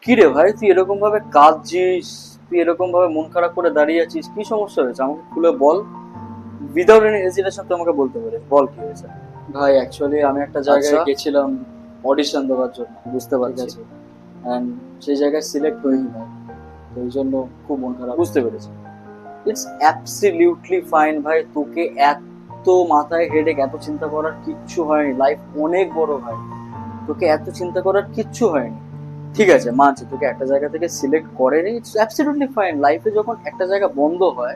কি রে ভাই, তুই এরকম ভাবে কাঁদছিস, তুই এরকম ভাবে মন খারাপ করে দাঁড়িয়ে আছিস, কি সমস্যা হয়েছে আমাকে খুলে বল। উইদাউট এনি হেজিটেশন তুই আমাকে বলতে পারিস, বল কি হয়েছে। ভাই অ্যাকচুয়ালি আমি একটা জায়গায় আচ্ছা, গেছিলাম অডিশন দেওয়ার জন্য। বুঝতে ঠিক পারছি। আছে, অ্যান্ড সেই জায়গায় সিলেক্ট হইনি ভাই, তো এই জন্য খুব মন খারাপ। বুঝতে পেরেছি। ইটস অ্যাবসলিউটলি ফাইন ভাই, তোকে এত মাথায় হেডেক, এত চিন্তা করার কিচ্ছু হয়নি। লাইফ অনেক বড় ভাই, তোকে এত চিন্তা করার কিচ্ছু হয়নি। ঠিক আছে, মানছি তোকে একটা জায়গা থেকে সিলেক্ট করেনি, ইটস অ্যাবসলিউটলি ফাইন। লাইফে যখন একটা জায়গা বন্ধ হয়,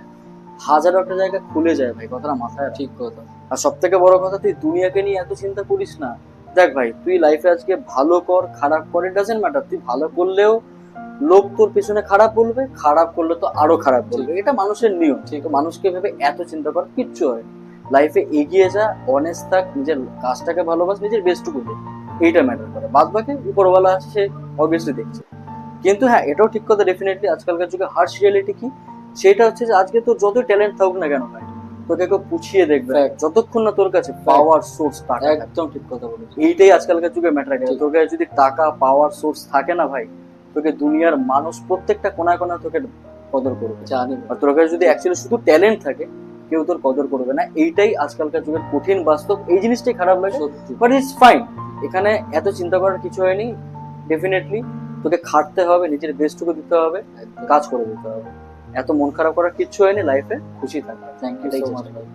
হাজারো একটা জায়গা খুলে যায় ভাই, কথাটা মাথায় রাখ। ঠিক কথা। আর সব থেকে বড় কথা, তুই দুনিয়াকে নিয়ে এত চিন্তা করিস না। দেখ ভাই, তুই লাইফে আজকে ভালো কর খারাপ কর, ইট ডাজেন্ট ম্যাটার। তুই ভালো করলেও লোক তোর পেছনে খারাপ বলবে, খারাপ করলে তো আরো খারাপ বলবে, এটা মানুষের নিয়ম। ঠিক তো মানুষকে ভেবে এত চিন্তা কর কিচ্ছু হয়। লাইফে এগিয়ে যা, অনেস্ট থাক, নিজের কাজটাকে ভালোবাস, নিজের বেস্টটুকু দে, এইটা ম্যাটার করে। বাদ বাকি উপরওয়ালা আছে, সে অবভিয়াসলি দেখছে। কিন্তু হ্যাঁ, এটাও ঠিক কথা ডেফিনেটলি, আজকালকার যুগে হার্শ রিয়েলিটি কি, সেটা হচ্ছে যে আজকে তোর যতই ট্যালেন্ট থাকুক না কেন ভাই, তোকে কেউ পুছিয়ে দেখবে না, Fact. যতক্ষণ না তোর কাছে পাওয়ার সোর্স টাকা থাকে। একদম ঠিক কথা বলেছো। এইটাই আজকালকার যুগে ম্যাটার করে। ঠিক। তোর কাছে যদি টাকা পাওয়ার সোর্স থাকে না ভাই, তোকে দুনিয়ার মানুষ প্রত্যেকটা কোনায় কোনায় তোকে কদর করবে। জানি আর তোর কাছে যদি অ্যাকচুয়ালি শুধু ট্যালেন্ট থাকে, কেউ তোর কদর করবে না। এইটাই আজকালকার যুগের কঠিন বাস্তব, এই জিনিসটাই খারাপ লাগে। সত্যি। বাট ইটস ফাইন, এখানে এত চিন্তা করার কিছু হয়নি। ডেফিনেটলি তোকে খাটতে হবে, নিজের বেস্টটুকু দিতে হবে, একদম। কাজ করে দিতে হবে। এত মন খারাপ করার কিচ্ছু হয়নি, লাইফে খুশি থাকা। থ্যাংক ইউ এটাই সো চেষ্টা মাচ কর। ভাই।